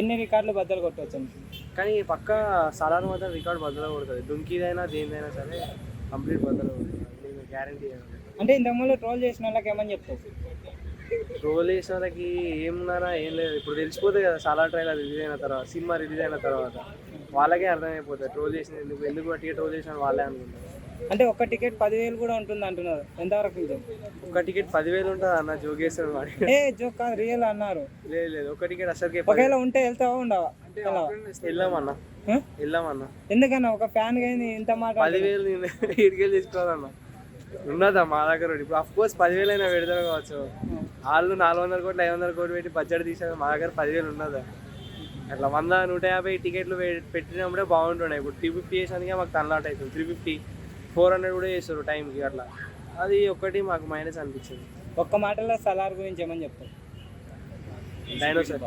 ఎన్ని రికార్డులు బద్దలు కొట్టవచ్చు? కానీ పక్క సలార్ మాత్రం రికార్డ్ బద్దలు కొడుతుంది. దుంకీదైనా దేనిదైనా సరే కంప్లీట్ బద్దలు కొడుతుంది, నేను గ్యారంటీ. అంటే ఇంతకుముందు ట్రోల్ చేసిన వాళ్ళకి ఏమని చెప్తావు? ట్రోల్ చేసిన వాళ్ళకి ఏమున్నారా ఏం లేదు, ఇప్పుడు తెలిసిపోతుంది కదా సలార్ ట్రైలర్ రిలీజ్ అయిన తర్వాత, సినిమా రిలీజ్ అయిన తర్వాత వాళ్ళకే అర్థమైపోతుంది ట్రోల్ చేసిన ఎందుకు బట్టి ట్రోల్ చేసిన వాళ్ళే అనుకుంటారు. అంటే ఒక్క టికెట్ 10,000 కూడా ఉంటుంది అంటున్నారు, ఎంతవరకు నిజం? ఒక టికెట్ 10,000 ఉంటుంది అన్న, జోగేశ్వరం వాడి. జోక్ కాదు, రియల్ అన్నారు. లేదు ఒక టికెట్ అసలుకే ఒకవేళ ఉంటే వెళ్తావా ఉండవా? వెళ్ళామన్నా. ఎందుకన్నా ఒక ఫ్యాన్ కానీ ఇంత మాట? 10,000 నేను ఇటుకెళ్ళి తీసుకోవాలన్నా, ఉన్నదా మా దగ్గర. ఇప్పుడు అఫ్ కోర్స్ 10,000 అయినా పెడతారు కావచ్చు, వాళ్ళు 400 కోట్లు 500 కోట్లు పెట్టి బడ్జెట్ తీసారు, మా దగ్గర 10,000 ఉన్నదా? అట్లా 100 150 టికెట్లు పెట్టినప్పుడే బాగుంటుండే. ఇప్పుడు 350 చేసానికి మాకు తనలాట్ అవుతుంది, 350 400 కూడా చేస్తారు టైంకి. అట్లా అది ఒక్కటి మాకు మైనస్ అనిపించింది. ఒక్క మాటలో సలార్ గురించి ఏమని చెప్తారు? డైనోసార్.